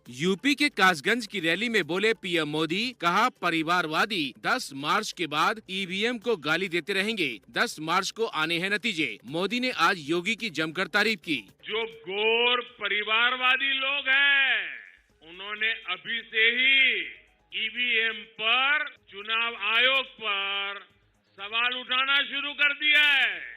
UP के कासगंज की rally में बोले पीएम मोदी, कहा परिवारवादी 10 मार्च के बाद ईवीएम को गाली देते रहेंगे, 10 मार्च को आने हैं नतीजे। मोदी ने आज योगी की जमकर तारीफ की। जो घोर परिवारवादी लोग हैं, उन्होंने अभी से ही ईवीएम पर, चुनाव आयोग पर सवाल उठाना शुरू कर दिया है।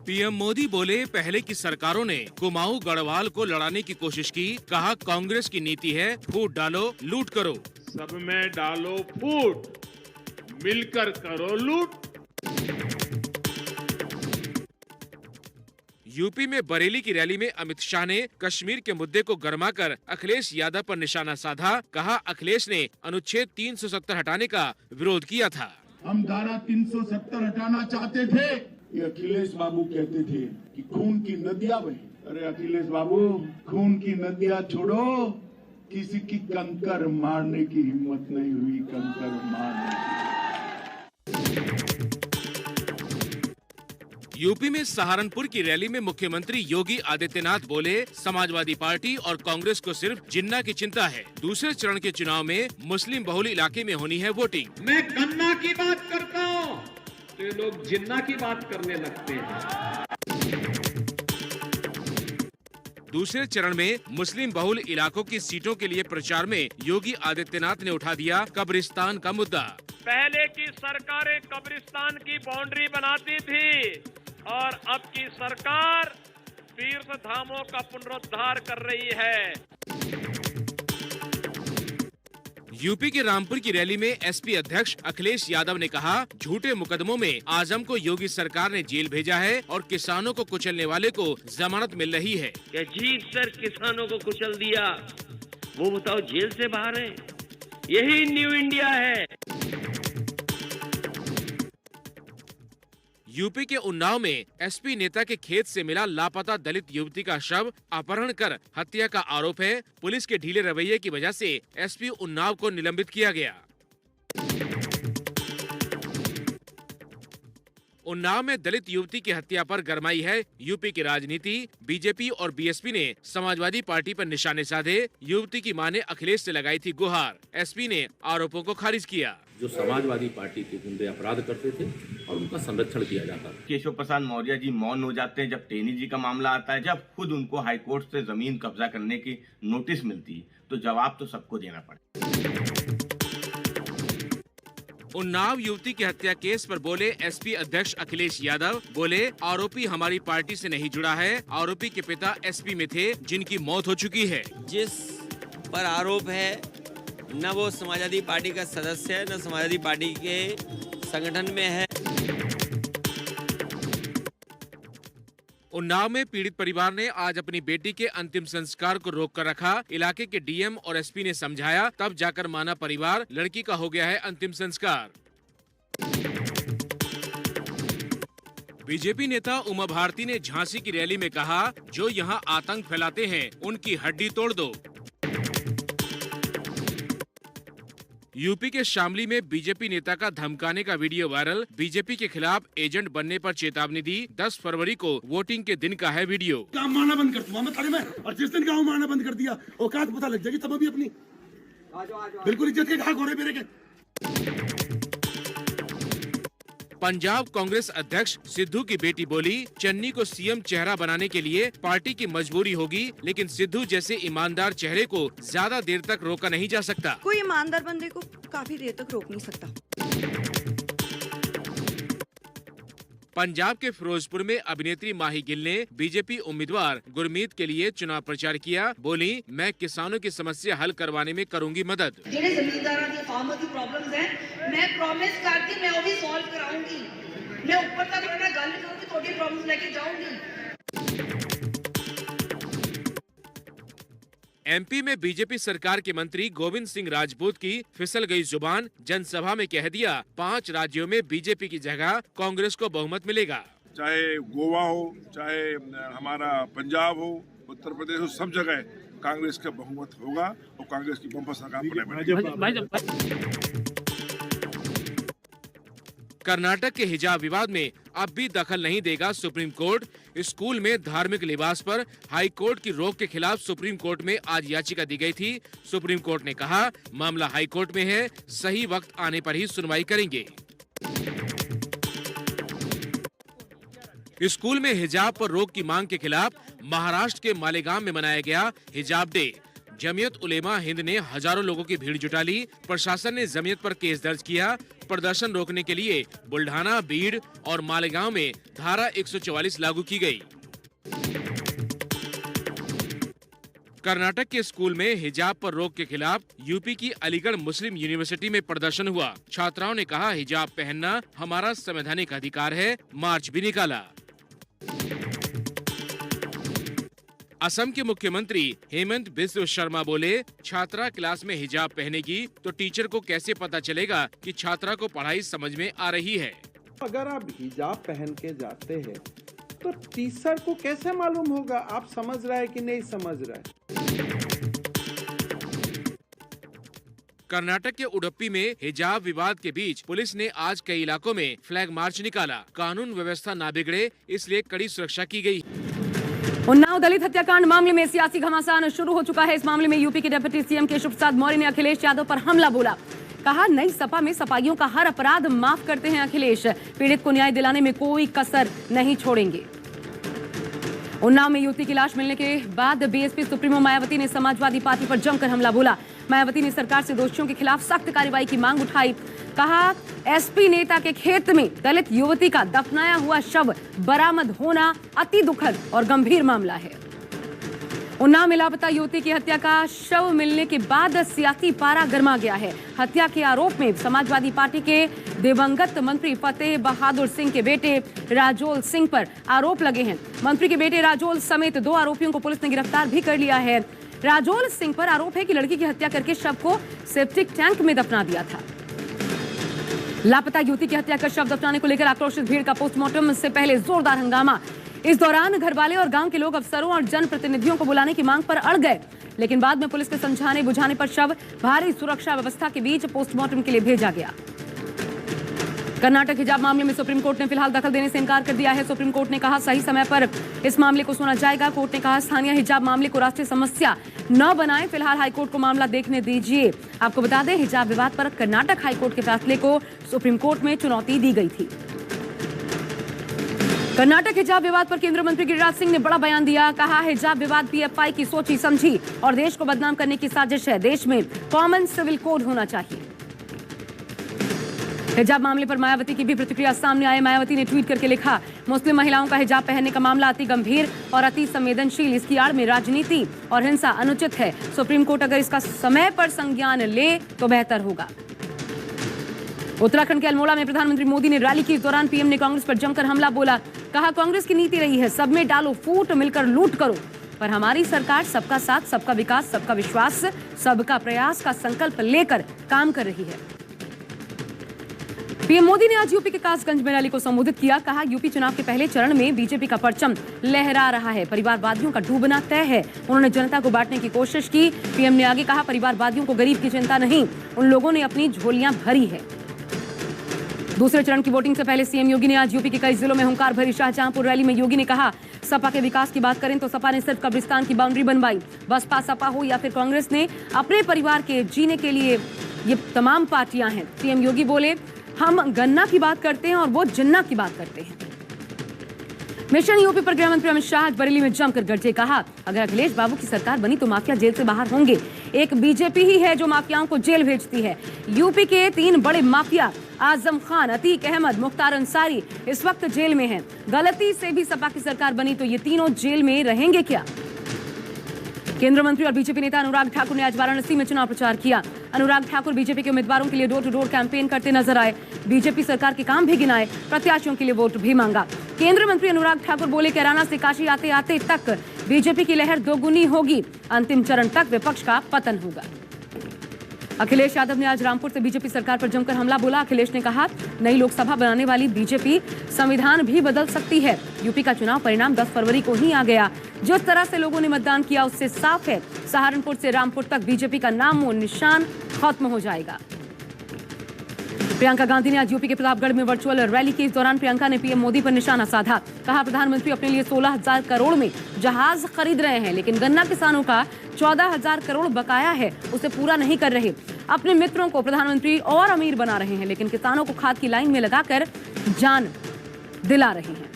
पीएम मोदी बोले, पहले की सरकारों ने कुमाऊं गढ़वाल को लड़ाने की कोशिश की, कहा कांग्रेस की नीति है फूट डालो लूट करो। सब में डालो फूट, मिलकर करो लूट। यूपी में बरेली की रैली में अमित शाह ने कश्मीर के मुद्दे को गरमाकर अखिलेश यादव पर निशाना साधा, कहा अखिलेश ने अनुच्छेद 370 हटाने का विरोध किया था। हम धारा 370 हटाना चाहते थे। ये अखिलेश बाबू कहते थे कि खून की नदियां बही। अरे अखिलेश बाबू, खून की नदियां छोड़ो, किसी की कंकर मारने की हिम्मत नहीं हुई, कंकर मारने की। यूपी में सहारनपुर की रैली में मुख्यमंत्री योगी आदित्यनाथ बोले, समाजवादी पार्टी और कांग्रेस को सिर्फ जिन्ना की चिंता है। दूसरे चरण के चुनाव में मुस्लिम बहुल इलाके में होनी है वोटिंग। मैं गन्ना की बात करता हूँ तो ये लोग जिन्ना की बात करने लगते हैं। दूसरे चरण में मुस्लिम बहुल इलाकों की सीटों के लिए प्रचार में योगी आदित्यनाथ ने उठा दिया कब्रिस्तान का मुद्दा। पहले की सरकारें कब्रिस्तान की बाउंड्री बनाती थी और अब की सरकार तीर्थ धामों का पुनरुद्धार कर रही है। यूपी के रामपुर की रैली में एसपी अध्यक्ष अखिलेश यादव ने कहा, झूठे मुकदमों में आजम को योगी सरकार ने जेल भेजा है और किसानों को कुचलने वाले को जमानत मिल रही है। जी सर, किसानों को कुचल दिया, वो बताओ जेल से बाहर है। यही न्यू इंडिया है। यूपी के उन्नाव में एसपी नेता के खेत से मिला लापता दलित युवती का शव अपहरण कर हत्या का आरोप है। पुलिस के ढीले रवैये की वजह से एसपी उन्नाव को निलंबित किया गया। उन्नाव में दलित युवती की हत्या पर गरमाई है यूपी की राजनीति। बीजेपी और बीएसपी ने समाजवादी पार्टी पर निशाने साधे। युवती की मां ने अखिलेश से लगाई थी गुहार। एसपी ने आरोपों को खारिज किया। जो समाजवादी पार्टी के गुंडे अपराध करते थे और उनका संरक्षण किया जाता था। केशव प्रसाद मौर्य जी मौन हो जाते हैं जब टेनी जी का मामला आता है। जब खुद उनको हाईकोर्ट से जमीन कब्जा करने की नोटिस मिलती है तो जवाब तो सबको देना पड़ता। उन्नाव युवती की हत्या केस पर बोले एसपी अध्यक्ष अखिलेश यादव, बोले आरोपी हमारी पार्टी से नहीं जुड़ा है। आरोपी के पिता एसपी में थे जिनकी मौत हो चुकी है। जिस पर आरोप है न वो समाजवादी पार्टी का सदस्य है, न समाजवादी पार्टी के संगठन में है। उन्नाव में पीड़ित परिवार ने आज अपनी बेटी के अंतिम संस्कार को रोक कर रखा। इलाके के डीएम और एसपी ने समझाया, तब जाकर माना परिवार, लड़की का हो गया है अंतिम संस्कार। बीजेपी नेता उमा भारती ने झांसी की रैली में कहा, जो यहाँ आतंक फैलाते हैं उनकी हड्डी तोड़ दो। यूपी के शामली में बीजेपी नेता का धमकाने का वीडियो वायरल। बीजेपी के खिलाफ एजेंट बनने पर चेतावनी दी। 10 फरवरी को वोटिंग के दिन का है वीडियो। काम मारना बंद कर दूंगा मैं थाने में, और जिस दिन काम मारना बंद कर दिया औकात पता लग जाएगी तब अभी अपनी बिल्कुल इज्जत के घाक हो रहे मेरे के। पंजाब कांग्रेस अध्यक्ष सिद्धू की बेटी बोली, चन्नी को सीएम चेहरा बनाने के लिए पार्टी की मजबूरी होगी, लेकिन सिद्धू जैसे ईमानदार चेहरे को ज्यादा देर तक रोका नहीं जा सकता। कोई ईमानदार बंदे को काफी देर तक रोक नहीं सकता। पंजाब के फिरोजपुर में अभिनेत्री माही गिल ने बीजेपी उम्मीदवार गुरमीत के लिए चुनाव प्रचार किया। बोली, मैं किसानों की समस्या हल करवाने में करूंगी मदद। ਜਿਹੜੇ ਜ਼ਮੀਂਦਾਰਾਂ ਦੀ ਫਾਰਮਰ ਦੀ ਪ੍ਰੋਬਲਮਸ ਹੈ, ਮੈਂ ਪ੍ਰੋਮਿਸ ਕਰਦੀ ਮੈਂ ਉਹ ਵੀ ਸੋਲਵ ਕਰਾਉਂਗੀ। ਮੈਂ ਉੱਪਰ ਤੱਕ ਉਹਨਾਂ ਨਾਲ ਗੱਲ ਕਰੂੰਗੀ, ਤੁਹਾਡੀ ਪ੍ਰੋਬਲਮਸ ਲੈ ਕੇ ਜਾਊਂਗੀ। एमपी में बीजेपी सरकार के मंत्री गोविंद सिंह राजपूत की फिसल गई जुबान। जनसभा में कह दिया, 5 राज्यों में बीजेपी की जगह कांग्रेस को बहुमत मिलेगा। चाहे गोवा हो, चाहे हमारा पंजाब हो, उत्तर प्रदेश हो, सब जगह कांग्रेस का बहुमत होगा और कांग्रेस की बम्पर सरकार बनेगी। कर्नाटक के हिजाब विवाद में अब भी दखल नहीं देगा सुप्रीम कोर्ट। स्कूल में धार्मिक लिबास पर हाई कोर्ट की रोक के खिलाफ सुप्रीम कोर्ट में आज याचिका दी गई थी। सुप्रीम कोर्ट ने कहा मामला हाई कोर्ट में है, सही वक्त आने पर ही सुनवाई करेंगे। स्कूल में हिजाब पर रोक की मांग के खिलाफ महाराष्ट्र के मालेगांव में मनाया गया हिजाब डे। जमीयत उलेमा हिंद ने हजारों लोगों की भीड़ जुटा ली। प्रशासन ने जमीयत पर केस दर्ज किया। प्रदर्शन रोकने के लिए बुल्ढाना, बीड़ और मालेगांव में धारा 144 लागू की गई। कर्नाटक के स्कूल में हिजाब पर रोक के खिलाफ यूपी की अलीगढ़ मुस्लिम यूनिवर्सिटी में प्रदर्शन हुआ। छात्राओं ने कहा हिजाब पहनना हमारा संवैधानिक अधिकार है। मार्च भी निकाला। असम के मुख्यमंत्री हेमंत बिस्व शर्मा बोले, छात्रा क्लास में हिजाब पहनेगी तो टीचर को कैसे पता चलेगा कि छात्रा को पढ़ाई समझ में आ रही है। अगर आप हिजाब पहन के जाते हैं तो टीचर को कैसे मालूम होगा आप समझ रहा है कि नहीं समझ रहा है। कर्नाटक के उडुपी में हिजाब विवाद के बीच पुलिस ने आज कई इलाकों में फ्लैग मार्च निकाला। कानून व्यवस्था ना बिगड़े इसलिए कड़ी सुरक्षा की गई। उन्नाव दलित हत्याकांड मामले में सियासी घमासान शुरू हो चुका है। इस मामले में यूपी के डिप्टी सीएम केशव प्रसाद मौर्य ने अखिलेश यादव पर हमला बोला। कहा नई सपा में सपाइयों का हर अपराध माफ करते हैं अखिलेश। पीड़ित को न्याय दिलाने में कोई कसर नहीं छोड़ेंगे। उन्नाव में युवती की लाश मिलने के बाद बीएसपी सुप्रीमो मायावती ने समाजवादी पार्टी पर जमकर हमला बोला। मायावती ने सरकार से दोषियों के खिलाफ सख्त कार्रवाई की मांग उठाई। कहा एसपी नेता के खेत में दलित युवती का दफनाया हुआ शव बरामद होना अति दुखद और गंभीर मामला है। उन्नाव में लापता युवती की हत्या का शव मिलने के बाद सियासी पारा गर्मा गया है। हत्या के आरोप में समाजवादी पार्टी के दिवंगत मंत्री फतेह बहादुर सिंह के बेटे राजोल सिंह पर आरोप लगे हैं। मंत्री के बेटे राजोल समेत 2 आरोपियों को पुलिस ने गिरफ्तार भी कर लिया है। राजोल सिंह पर आरोप है कि लड़की की हत्या करके शव को सेप्टिक टैंक में दफना दिया था। लापता युवती की हत्या कर शव दफनाने को लेकर आक्रोशित भीड़ का पोस्टमार्टम से पहले जोरदार हंगामा। इस दौरान घरवाले और गांव के लोग अफसरों और जनप्रतिनिधियों को बुलाने की मांग पर अड़ गए, लेकिन बाद में पुलिस के समझाने बुझाने पर शव भारी सुरक्षा व्यवस्था के बीच पोस्टमार्टम के लिए भेजा गया। कर्नाटक हिजाब मामले में सुप्रीम कोर्ट ने फिलहाल दखल देने से इनकार कर दिया है। सुप्रीम कोर्ट ने कहा सही समय पर इस मामले को सुना जाएगा। कोर्ट ने कहा स्थानीय हिजाब मामले को राष्ट्रीय समस्या न बनाएं, फिलहाल हाईकोर्ट को मामला देखने दीजिए। आपको बता दें हिजाब विवाद पर कर्नाटक हाईकोर्ट के फैसले को सुप्रीम कोर्ट में चुनौती दी गई थी। कर्नाटक हिजाब विवाद पर केंद्रीय मंत्री गिरिराज सिंह ने बड़ा बयान दिया। कहा हिजाब विवाद पीएफआई की सोची समझी और देश को बदनाम करने की साजिश है। देश में कॉमन सिविल कोड होना चाहिए। हिजाब मामले पर मायावती की भी प्रतिक्रिया सामने आई। मायावती ने ट्वीट करके लिखा, मुस्लिम महिलाओं का हिजाब पहनने का मामला अति गंभीर और अति संवेदनशील। इसकी आड़ में राजनीति और हिंसा अनुचित है। सुप्रीम कोर्ट अगर इसका समय पर संज्ञान ले तो बेहतर होगा। उत्तराखंड के अल्मोड़ा में प्रधानमंत्री मोदी ने रैली की। इस दौरान पीएम ने कांग्रेस पर जमकर हमला बोला। कहा कांग्रेस की नीति रही है सब में डालो फूट, मिलकर लूट करो, पर हमारी सरकार सबका साथ, सबका विकास, सबका विश्वास, सबका प्रयास का संकल्प लेकर काम कर रही है। पीएम मोदी ने आज यूपी के कासगंज में रैली को संबोधित किया। कहा यूपी चुनाव के पहले चरण में बीजेपी का परचम लहरा रहा है, परिवारवादियों का डूबना तय है। उन्होंने जनता को बांटने की कोशिश की। पीएम ने आगे कहा परिवारवादियों को गरीब की चिंता नहीं, उन लोगों ने अपनी झोलियां भरी है। दूसरे चरण की वोटिंग से पहले सीएम योगी ने आज यूपी के कई जिलों में हुंकार भरी। शाहजहांपुर रैली में योगी ने कहा सपा के विकास की बात करें तो सपा ने सिर्फ कब्रिस्तान की बाउंड्री बनवाई। बसपा, सपा हो या फिर कांग्रेस ने अपने परिवार के जीने के लिए ये तमाम पार्टियां हैं। सीएम योगी बोले हम गन्ना की बात करते हैं और वो जिन्ना की बात करते हैं। मिशन यूपी पर गृह मंत्री अमित शाह बरेली में जमकर गरजे। कहा अगर अखिलेश बाबू की सरकार बनी तो माफिया जेल से बाहर होंगे। एक बीजेपी ही है जो माफियाओं को जेल भेजती है। यूपी के 3 बड़े माफिया आजम खान, अतीक अहमद, मुख्तार अंसारी इस वक्त जेल में हैं। गलती से भी सपा की सरकार बनी तो ये तीनों जेल में रहेंगे क्या? केंद्रीय मंत्री और बीजेपी नेता अनुराग ठाकुर ने आज वाराणसी में चुनाव प्रचार किया। अनुराग ठाकुर बीजेपी के उम्मीदवारों के लिए डोर टू डोर कैंपेन करते नजर आए। बीजेपी सरकार के काम भी गिनाए, प्रत्याशियों के लिए वोट भी मांगा। केंद्रीय मंत्री अनुराग ठाकुर बोले कैराना से काशी आते आते तक बीजेपी की लहर दोगुनी होगी, अंतिम चरण तक विपक्ष का पतन होगा। अखिलेश यादव ने आज रामपुर से बीजेपी सरकार पर जमकर हमला बोला। अखिलेश ने कहा नई लोकसभा बनाने वाली बीजेपी संविधान भी बदल सकती है। यूपी का चुनाव परिणाम 10 फरवरी को ही आ गया। जिस तरह से लोगों ने मतदान किया उससे साफ है सहारनपुर से रामपुर तक बीजेपी का नामो निशान खत्म हो जाएगा। प्रियंका गांधी ने आज यूपी के प्रतापगढ़ में वर्चुअल रैली की। इस दौरान प्रियंका ने पीएम मोदी पर निशाना साधा। कहा प्रधानमंत्री अपने लिए 16,000 करोड़ में जहाज खरीद रहे हैं, लेकिन गन्ना किसानों का 14,000 करोड़ बकाया है, उसे पूरा नहीं कर रहे। अपने मित्रों को प्रधानमंत्री और अमीर बना रहे हैं, लेकिन किसानों को खाद की लाइन में लगाकर जान दिला रहे हैं।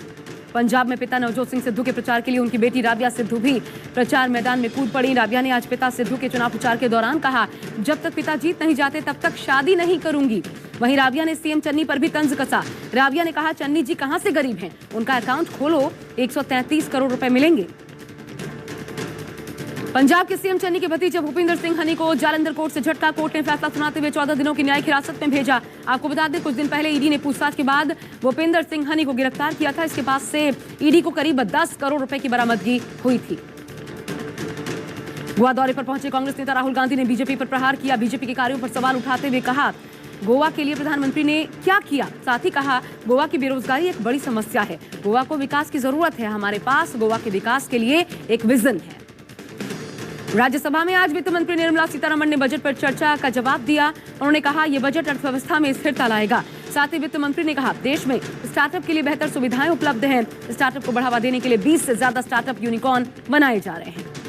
पंजाब में पिता नवजोत सिंह सिद्धू के प्रचार के लिए उनकी बेटी राबिया सिद्धू भी प्रचार मैदान में कूद पड़ी। राबिया ने आज पिता सिद्धू के चुनाव प्रचार के दौरान कहा, जब तक पिता जीत नहीं जाते तब तक शादी नहीं करूंगी। वहीं राबिया ने सीएम चन्नी पर भी तंज कसा। राबिया ने कहा, चन्नी जी कहां से गरीब हैं, उनका अकाउंट खोलो, 133 करोड़ रुपए मिलेंगे। पंजाब के सीएम चन्नी के भतीजे भूपिंदर सिंह हनी को जालंधर कोर्ट से झटका। कोर्ट ने फैसला सुनाते हुए 14 दिनों की न्यायिक हिरासत में भेजा। आपको बता दें, कुछ दिन पहले ईडी ने पूछताछ के बाद भूपिंदर सिंह हनी को गिरफ्तार किया था। इसके पास से ईडी को करीब 10 करोड़ रुपए की बरामदगी हुई थी। गोवा दौरे पर पहुंचे कांग्रेस नेता राहुल गांधी ने बीजेपी पर प्रहार किया। बीजेपी के कार्यों पर सवाल उठाते हुए कहा, गोवा के लिए प्रधानमंत्री ने क्या किया। साथ ही कहा, गोवा की बेरोजगारी एक बड़ी समस्या है, गोवा को विकास की जरूरत है, हमारे पास गोवा के विकास के लिए एक विजन है। राज्यसभा में आज वित्त मंत्री निर्मला सीतारमण ने बजट पर चर्चा का जवाब दिया। उन्होंने कहा, यह बजट अर्थव्यवस्था में स्थिरता लाएगा। साथ ही वित्त मंत्री ने कहा, देश में स्टार्टअप के लिए बेहतर सुविधाएं उपलब्ध हैं। स्टार्टअप को बढ़ावा देने के लिए 20 से ज्यादा स्टार्टअप यूनिकॉर्न बनाए जा रहे हैं।